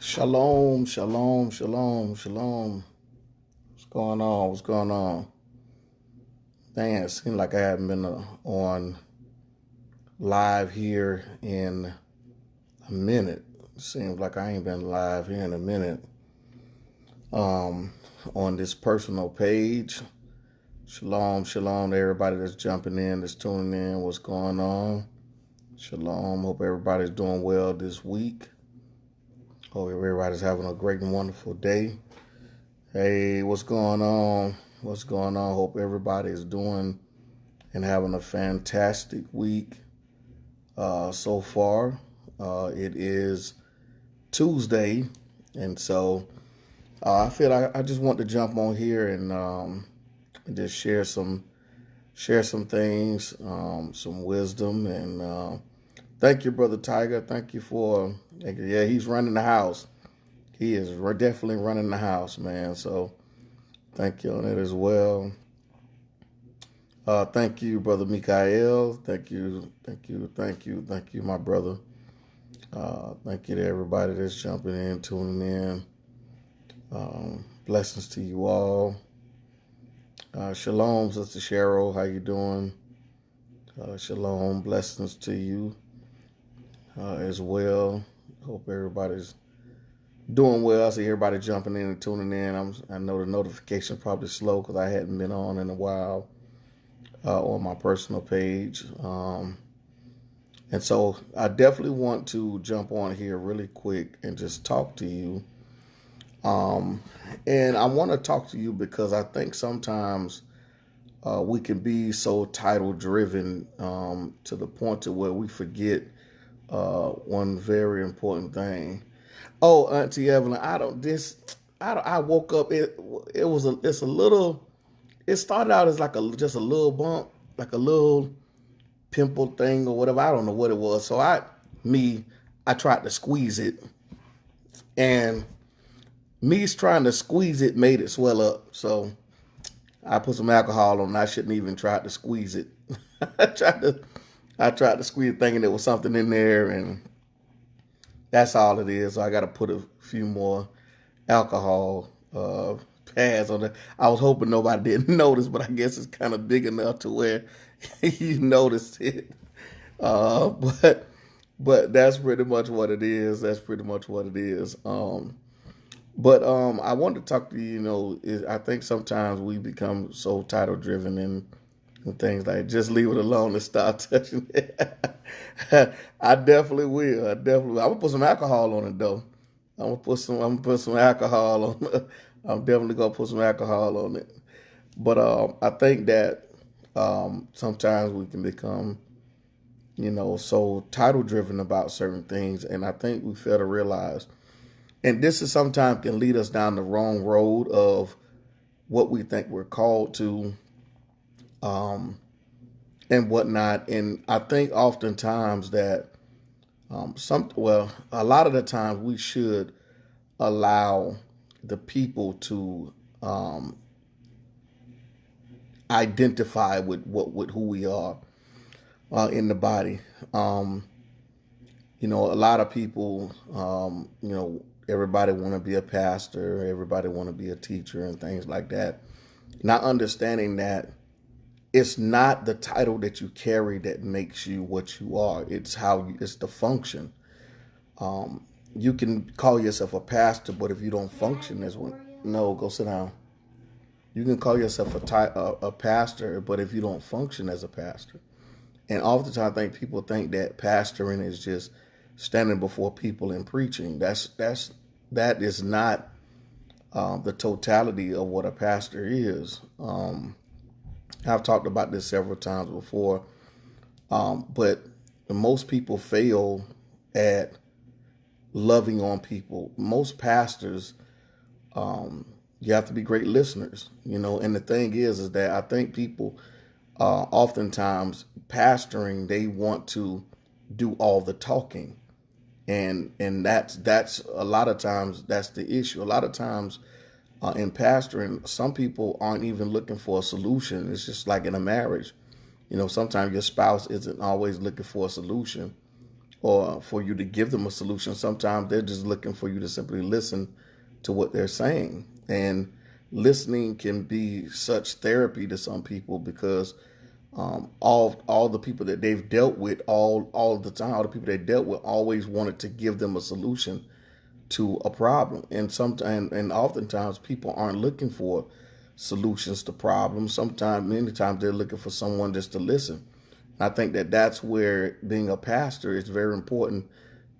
Shalom, shalom, shalom, shalom. What's going on? What's going on? Dang, it seems like I haven't been on live here in a minute. It seems like I ain't been live here in a minute. On this personal page. Shalom, shalom to everybody that's jumping in, that's tuning in. What's going on? Shalom. Hope everybody's doing well this week. Hope everybody's having a great and wonderful day. Hey, what's going on? What's going on? Hope everybody is doing and having a fantastic week so far. It is Tuesday, and so I feel I just want to jump on here and just share some things, some wisdom, and thank you, Brother Tiger. Thank you for, yeah, he's running the house. He is definitely running the house, man. So thank you on it as well. Thank you, Brother Mikael. Thank you, my brother. Thank you to everybody that's jumping in, tuning in. Blessings to you all. Shalom, Sister Cheryl. How you doing? Shalom. Blessings to you as well. Hope everybody's doing well. I see everybody jumping in and tuning in. I know the notification probably slow because I hadn't been on in a while on my personal page. And so I definitely want to jump on here really quick and just talk to you. And I want to talk to you because I think sometimes we can be so title driven to the point to where we forget one very important thing. Oh, Auntie Evelyn, I woke up. It started out as like just a little bump, like a little pimple thing or whatever. I don't know what it was. So I tried to squeeze it, and me trying to squeeze it made it swell up. So I put some alcohol on it. I shouldn't even try to squeeze it. I tried to squeeze it thinking there was something in there, and that's all it is. So I got to put a few more alcohol pads on it. I was hoping nobody didn't notice, but I guess it's kind of big enough to where you noticed it. But that's pretty much what it is. But I wanted to talk to you. I think sometimes we become so title driven and things like just leave it alone and stop touching it. I definitely will. I'm gonna put some alcohol on it though. I'm gonna put some alcohol on it. I'm definitely gonna put some alcohol on it. But I think that sometimes we can become, so title driven about certain things, and I think we fail to realize. And this is sometimes can lead us down the wrong road of what we think we're called to, and whatnot. And I think oftentimes that a lot of the times we should allow the people to identify with who we are in the body. A lot of people, everybody want to be a pastor, everybody want to be a teacher and things like that. Not understanding that it's not the title that you carry that makes you what you are. It's it's the function. You can call yourself a pastor, but if you don't function as one, no, go sit down. You can call yourself a pastor, but if you don't function as a pastor. And oftentimes I think people think that pastoring is just standing before people and preaching. That is not the totality of what a pastor is. I've talked about this several times before, but most people fail at loving on people. Most pastors, you have to be great listeners, and the thing is that I think people oftentimes pastoring, they want to do all the talking. And that's a lot of times that's the issue. A lot of times in pastoring, some people aren't even looking for a solution. It's just like in a marriage. Sometimes your spouse isn't always looking for a solution. or for you to give them a solution. Sometimes they're just looking for you to simply listen to what they're saying. And listening can be such therapy to some people because all the people that they've dealt with all the time, all the people they dealt with always wanted to give them a solution to a problem. And sometimes, and oftentimes, people aren't looking for solutions to problems. Many times, they're looking for someone just to listen. I think that that's where being a pastor is very important.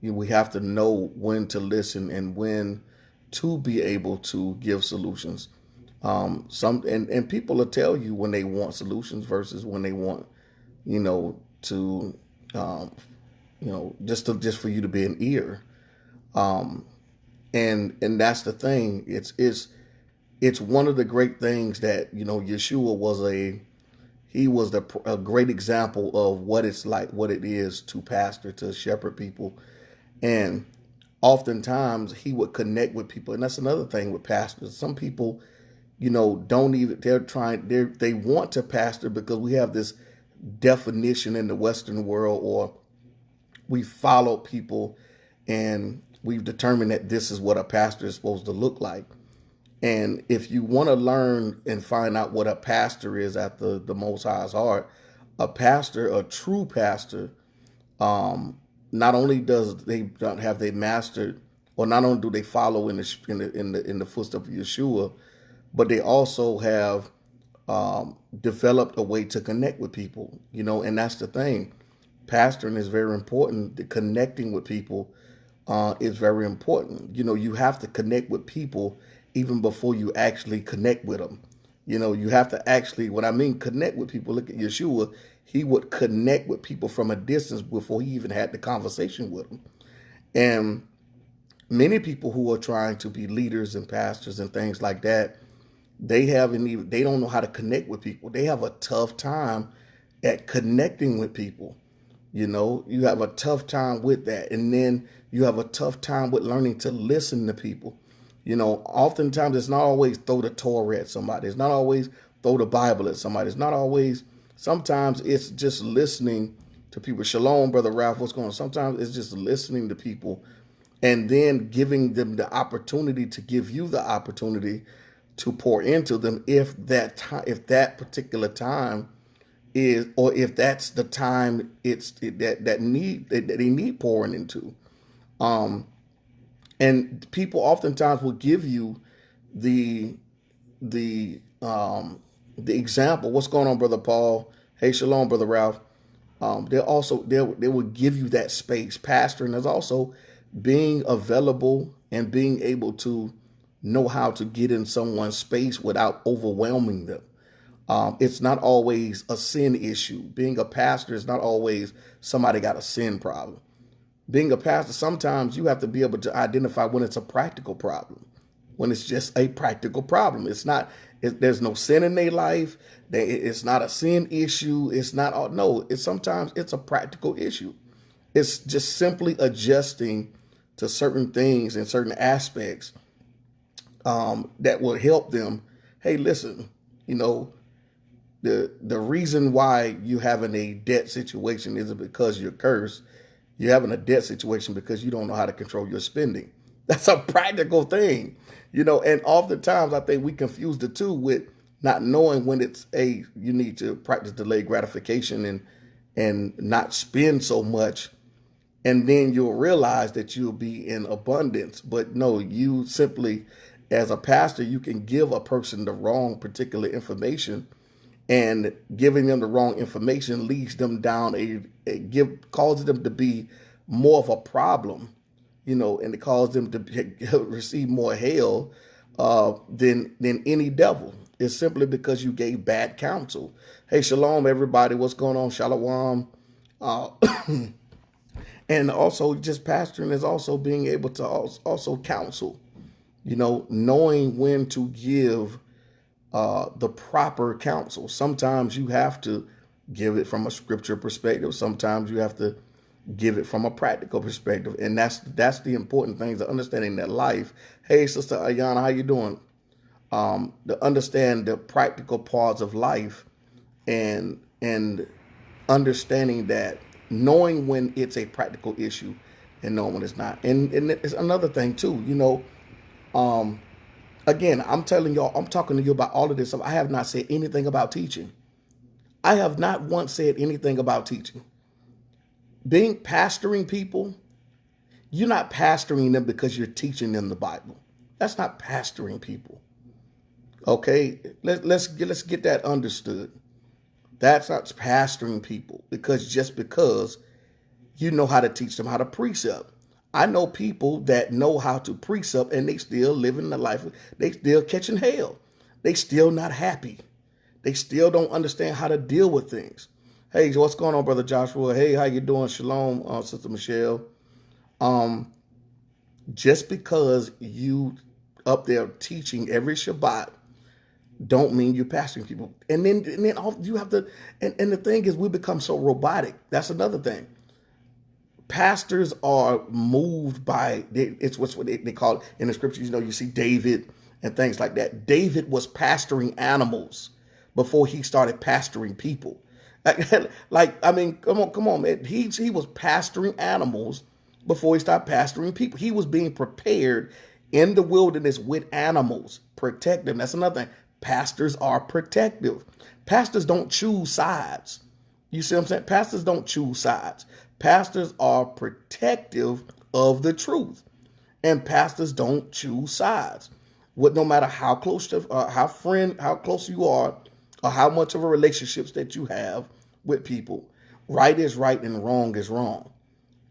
We have to know when to listen and when to be able to give solutions. And people will tell you when they want solutions versus when they want, to, just for you to be an ear. And that's the thing. It's one of the great things that, Yeshua was a great example of what it's like, what it is to pastor, to shepherd people. And oftentimes he would connect with people. And that's another thing with pastors. Some people, don't even, they want to pastor because we have this definition in the Western world, or we follow people and we've determined that this is what a pastor is supposed to look like. And if you want to learn and find out what a pastor is at the Most High's heart, a true pastor, not only have they mastered, or not only do they follow in the footsteps of Yeshua, but they also have developed a way to connect with people. And that's the thing. Pastoring is very important. Connecting with people is very important. You have to connect with people even before you actually connect with them. You have to actually, when I mean connect with people, look at Yeshua, he would connect with people from a distance before he even had the conversation with them. And many people who are trying to be leaders and pastors and things like that, they don't know how to connect with people. They have a tough time at connecting with people. You have a tough time with that. And then you have a tough time with learning to listen to people. Oftentimes it's not always throw the Torah at somebody. It's not always throw the Bible at somebody. It's not always, sometimes it's just listening to people. Shalom, Brother Ralph, what's going on? Sometimes it's just listening to people and then giving them the opportunity to give you the opportunity to pour into them if that particular time is, or if that's the time that they need pouring into. And people oftentimes will give you the example. What's going on, Brother Paul? Hey, shalom, Brother Ralph. They will give you that space. Pastoring is also being available and being able to know how to get in someone's space without overwhelming them. It's not always a sin issue. Being a pastor is not always somebody got a sin problem. Being a pastor, sometimes you have to be able to identify when it's a practical problem, when it's just a practical problem. There's no sin in their life. It's not a sin issue. Sometimes it's a practical issue. It's just simply adjusting to certain things and certain aspects that will help them. Hey, listen, the reason why you having a debt situation isn't because you're cursed. You're having a debt situation because you don't know how to control your spending. That's a practical thing, and oftentimes I think we confuse the two with not knowing when you need to practice delayed gratification and not spend so much. And then you'll realize that you'll be in abundance. But no, you simply, as a pastor, you can give a person the wrong particular information, and giving them the wrong information leads them down causes them to be more of a problem, and it causes them to receive more hell than any devil. It's simply because you gave bad counsel. Hey, shalom, everybody. What's going on? Shalom. And also just pastoring is also being able to also counsel, knowing when to give the proper counsel. Sometimes you have to give it from a scripture perspective. Sometimes you have to give it from a practical perspective. And that's the important things, the understanding that life. Hey, Sister Ayana, how you doing? To understand the practical parts of life and understanding that knowing when it's a practical issue and knowing when it's not. And it's another thing too, again, I'm telling y'all, I'm talking to you about all of this stuff. I have not said anything about teaching. I have not once said anything about teaching. Pastoring people, you're not pastoring them because you're teaching them the Bible. That's not pastoring people. Okay, let's get that understood. That's not pastoring people because you know how to teach them how to precept. I know people that know how to precept and they still living the life. They still catching hell. They still not happy. They still don't understand how to deal with things. Hey, what's going on, Brother Joshua? Hey, how you doing? Shalom, Sister Michelle. Just because you up there teaching every Shabbat don't mean you're pastoring people. And then you have to, and the thing is, we become so robotic. That's another thing. Pastors are moved by, it's what they call it in the scriptures. You see David and things like that. David was pastoring animals before he started pastoring people. I mean, come on, man. He was pastoring animals before he started pastoring people. He was being prepared in the wilderness with animals, protect them. That's another thing. Pastors are protective. Pastors don't choose sides. You see what I'm saying? Pastors don't choose sides. Pastors are protective of the truth. And pastors don't choose sides. No matter how close how close you are, or how much of a relationships that you have with people, right is right and wrong is wrong.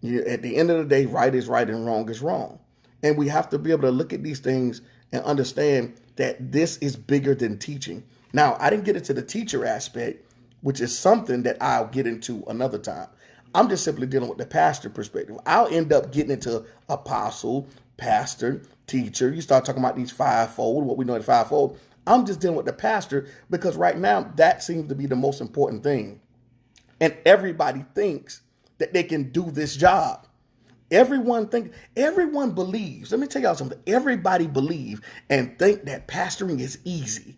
At the end of the day, right is right and wrong is wrong. And we have to be able to look at these things and understand that this is bigger than teaching. Now, I didn't get into the teacher aspect, which is something that I'll get into another time. I'm just simply dealing with the pastor perspective. I'll end up getting into apostle, pastor, teacher. You start talking about these fivefold, what we know as fivefold. I'm just dealing with the pastor because right now that seems to be the most important thing. And everybody thinks that they can do this job. Everyone believes. Let me tell y'all something. Everybody believe and think that pastoring is easy.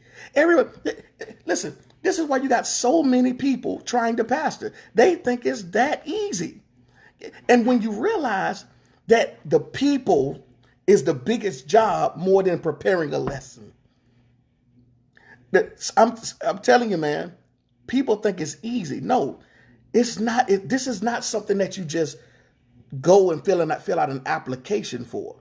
Listen, this is why you got so many people trying to pastor. They think it's that easy. And when you realize that the people is the biggest job more than preparing a lesson. I'm telling you, man, people think it's easy. No, it's not. This is not something that you just go and fill out an application for.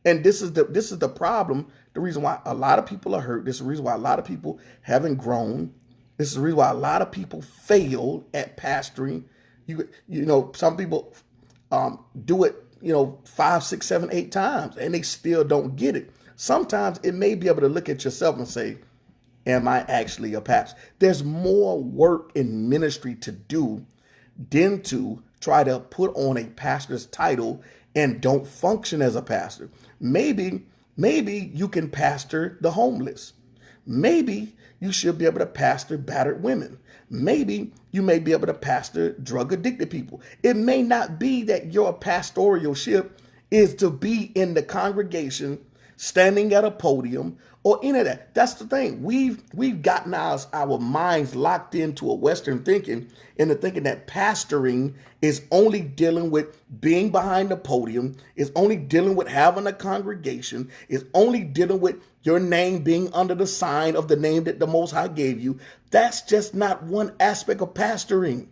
And this is the problem. The reason why a lot of people are hurt. This is the reason why a lot of people haven't grown. This is the reason why a lot of people fail at pastoring. You know, some people do it, 5, 6, 7, 8 times, and they still don't get it. Sometimes it may be able to look at yourself and say, am I actually a pastor? There's more work in ministry to do than to try to put on a pastor's title and don't function as a pastor. Maybe you can pastor the homeless. Maybe you should be able to pastor battered women. Maybe you may be able to pastor drug addicted people. It may not be that your pastoralship is to be in the congregation, standing at a podium, or any of that. That's the thing. We've gotten our minds locked into a Western thinking, into thinking that pastoring is only dealing with being behind the podium, is only dealing with having a congregation, is only dealing with your name being under the sign of the name that the Most High gave you. That's just not one aspect of pastoring.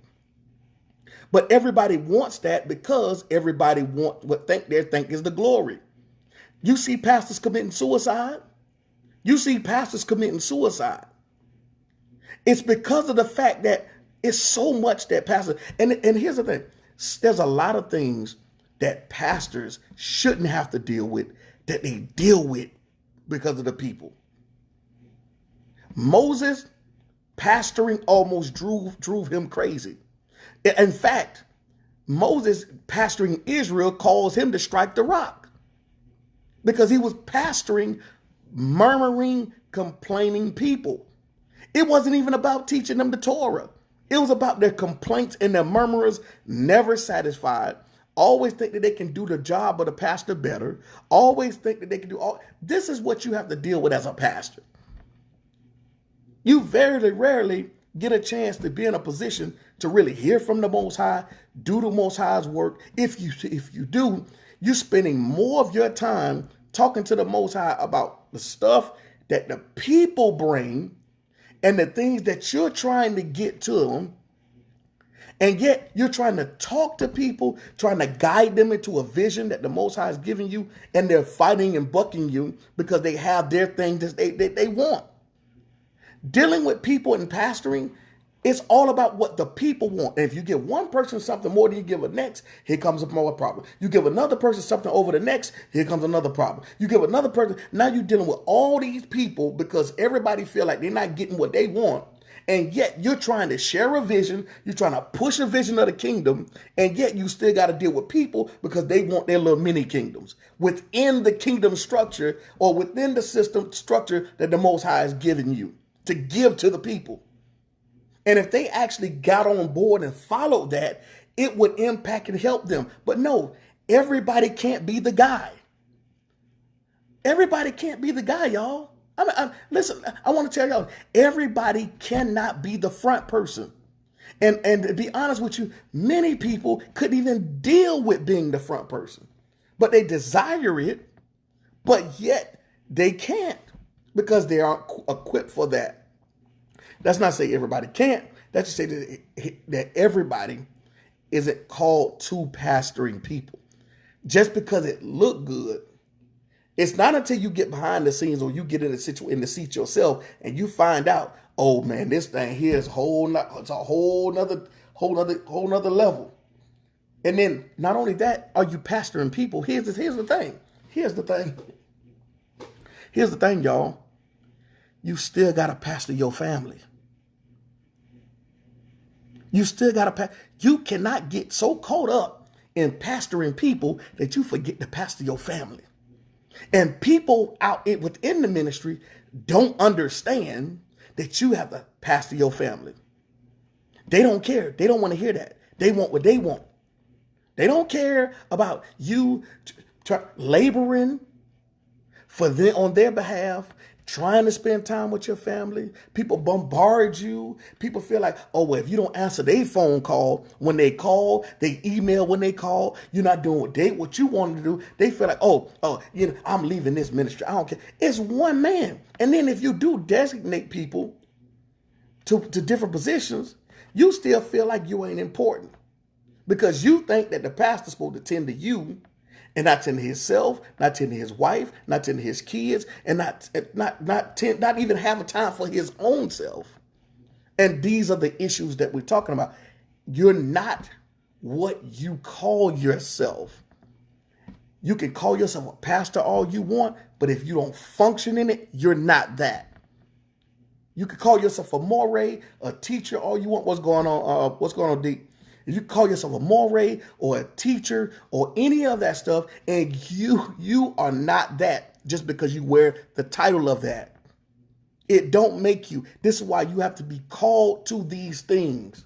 But everybody wants that because everybody wants what they think is the glory. You see pastors committing suicide. You see pastors committing suicide. It's because of the fact that it's so much that pastors, and here's the thing, there's a lot of things that pastors shouldn't have to deal with that they deal with because of the people. Moses pastoring almost drove him crazy. In fact, Moses pastoring Israel caused him to strike the rock because he was pastoring murmuring, complaining people. It wasn't even about teaching them the Torah. It was about their complaints and their murmurers, never satisfied, always think that they can do the job of the pastor better, always think that they can do all. This is what you have to deal with as a pastor. You very rarely get a chance to be in a position to really hear from the Most High, do the Most High's work. If you do, you're spending more of your time talking to the Most High about the stuff that the people bring and the things that you're trying to get to them. And yet you're trying to talk to people, trying to guide them into a vision that the Most High is giving you, and they're fighting and bucking you because they have their thing that they want. Dealing with people and pastoring, it's all about what the people want. And if you give one person something more than you give a next, here comes another problem. You give another person something over the next, here comes another problem. You give another person, now you're dealing with all these people because everybody feel like they're not getting what they want. And yet you're trying to share a vision. You're trying to push a vision of the kingdom. And yet you still got to deal with people because they want their little mini kingdoms within the kingdom structure or within the system structure that the Most High has given you to give to the people. And if they actually got on board and followed that, it would impact and help them. But no, everybody can't be the guy. Everybody can't be the guy, y'all. Listen, I want to tell y'all, everybody cannot be the front person. And to be honest with you, many people couldn't even deal with being the front person. But they desire it, but yet they can't because they aren't equipped for that. That's not to say everybody can't. That's to say that everybody isn't called to pastoring people. Just because it looked good, it's not until you get behind the scenes or you get in the seat yourself and you find out, oh man, this thing here is it's a whole nother level. And then not only that, are you pastoring people? Here's the thing, y'all. You still gotta pastor your family. You cannot get so caught up in pastoring people that you forget to pastor your family. And people out within the ministry don't understand that you have to pastor your family. They don't care. They don't want to hear that. They want what they want. They don't care about you laboring for them on their behalf, trying to spend time with your family. People bombard you. People feel like, oh, well, if you don't answer their phone call when they call, they email when they call, you're not doing what you wanted to do. They feel like, I'm leaving this ministry. I don't care. It's one man. And then if you do designate people to different positions, you still feel like you ain't important because you think that the pastor's supposed to tend to you and not tend to himself, not tend to his wife, not tend to his kids, and not even have a time for his own self. And these are the issues that we're talking about. You're not what you call yourself. You can call yourself a pastor all you want, but if you don't function in it, you're not that. You can call yourself a Moreh, a teacher all you want. What's going on, D? If you call yourself a Moreh or a teacher or any of that stuff, and you are not that just because you wear the title of that, it don't make you. This is why you have to be called to these things.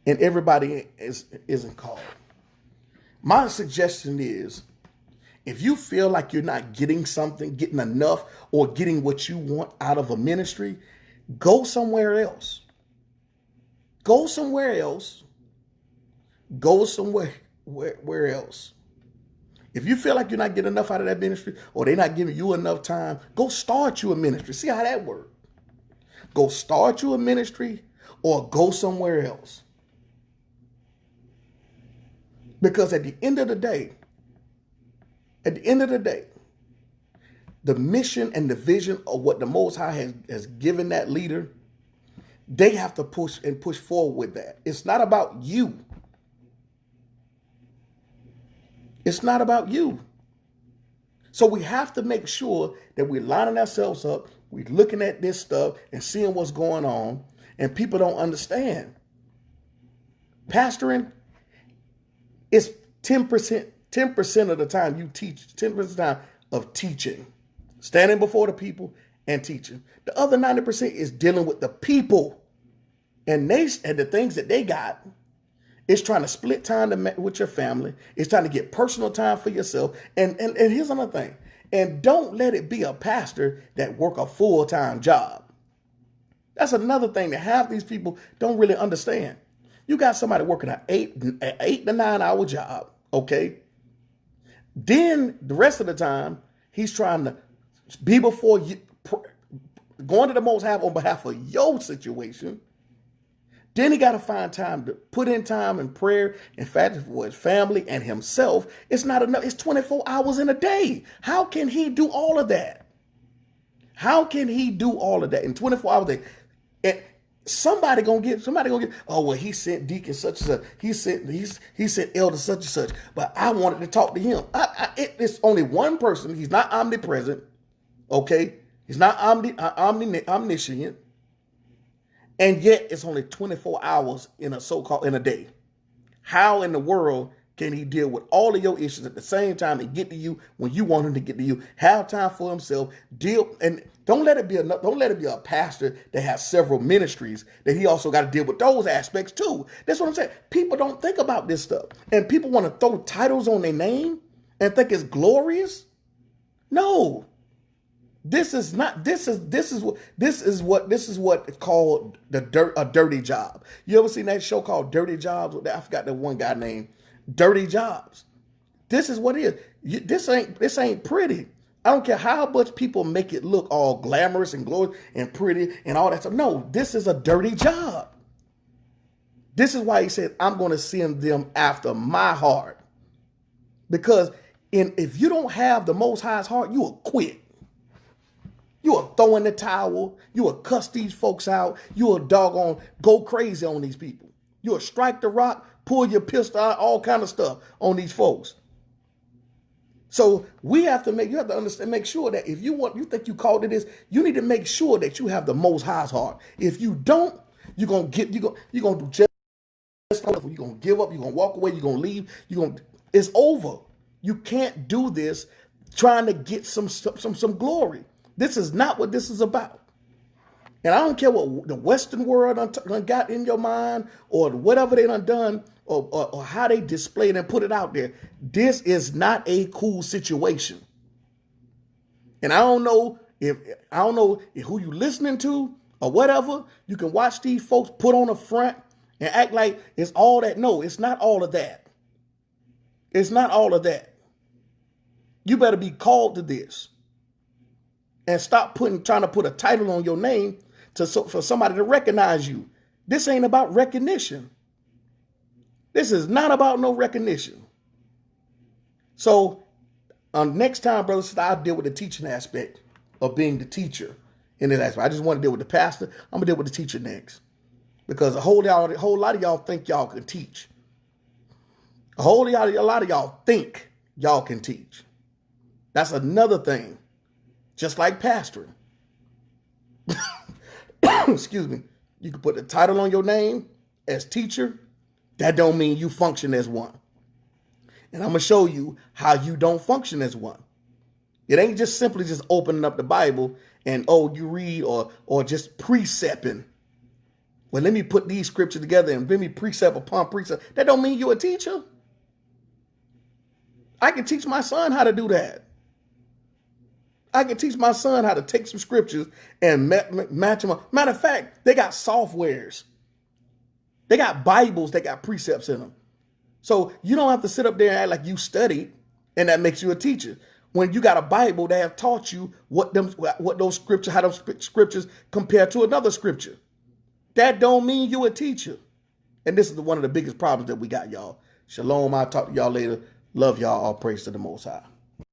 And everybody isn't called. My suggestion is, if you feel like you're not getting enough, or getting what you want out of a ministry, go somewhere else. Go somewhere else. Where else. If you feel like you're not getting enough out of that ministry or they're not giving you enough time, go start you a ministry. See how that works. Go start you a ministry or go somewhere else. Because at the end of the day, the mission and the vision of what the Most High has given that leader, they have to push forward with that. It's not about you. It's not about you. So we have to make sure that we're lining ourselves up. We're looking at this stuff and seeing what's going on. And people don't understand. Pastoring is 10% of the time you teach, 10% of the time of teaching. Standing before the people and teaching. The other 90% is dealing with the people and the things that they got. It's trying to split time with your family. It's trying to get personal time for yourself. And here's another thing. And don't let it be a pastor that work a full-time job. That's another thing that half these people don't really understand. You got somebody working an 8 to 9 hour job, okay? Then the rest of the time, he's trying to be before you, going to the Most High on behalf of your situation. Then he got to find time to put in time in prayer and fasting for his family and himself. It's not enough. It's 24 hours in a day. How can he do all of that? How can he do all of that in 24 hours a day? And somebody gonna get, oh, well, he sent deacon such and such. He sent elder such and such. But I wanted to talk to him. It's only one person. He's not omnipresent. Okay. He's not omniscient. And yet it's only 24 hours in a day. How in the world can he deal with all of your issues at the same time and get to you when you want him to get to you? Have time for himself, deal, and don't let it be a pastor that has several ministries that he also got to deal with those aspects too. That's what I'm saying. People don't think about this stuff. And people want to throw titles on their name and think it's glorious. No. This is what it's called a dirty job. You ever seen that show called Dirty Jobs? I forgot that one guy named Dirty Jobs. This is what it is. This ain't pretty. I don't care how much people make it look all glamorous and glorious and pretty and all that stuff. No, this is a dirty job. This is why he said, I'm going to send them after my heart. Because if you don't have the Most High's heart, you will quit. You will throw in the towel. You will cuss these folks out. You will doggone go crazy on these people. You will strike the rock, pull your pistol out, all kind of stuff on these folks. So you have to understand, make sure that if you think you called it this, you need to make sure that you have the Most High's heart. If you don't, you're gonna do just enough. You're gonna give up. You're gonna walk away. You're gonna leave. It's over. You can't do this trying to get some glory. This is not what this is about. And I don't care what the Western world done got in your mind or whatever they done or how they display it and put it out there. This is not a cool situation. And I don't know if who you listening to or whatever. You can watch these folks put on a front and act like it's all that. No, it's not all of that. It's not all of that. You better be called to this. And stop trying to put a title on your name for somebody to recognize you. This ain't about recognition. This is not about no recognition. So next time, brothers, I'll deal with the teaching aspect of being the teacher in this aspect. I just want to deal with the pastor. I'm going to deal with the teacher next. Because a whole lot of y'all think y'all can teach. A lot of y'all think y'all can teach. That's another thing. Just like pastoring. Excuse me. You can put the title on your name as teacher. That don't mean you function as one. And I'm going to show you how you don't function as one. It ain't just simply just opening up the Bible and, you read or just precepting. Well, let me put these scriptures together and let me precept upon precept. That don't mean you're a teacher. I can teach my son how to do that. I can teach my son how to take some scriptures and match them up. Matter of fact, they got softwares. They got Bibles that got precepts in them. So you don't have to sit up there and act like you studied and that makes you a teacher. When you got a Bible, they have taught you how those scriptures compare to another scripture. That don't mean you a teacher. And this is one of the biggest problems that we got, y'all. Shalom. I'll talk to y'all later. Love y'all. All praise to the Most High.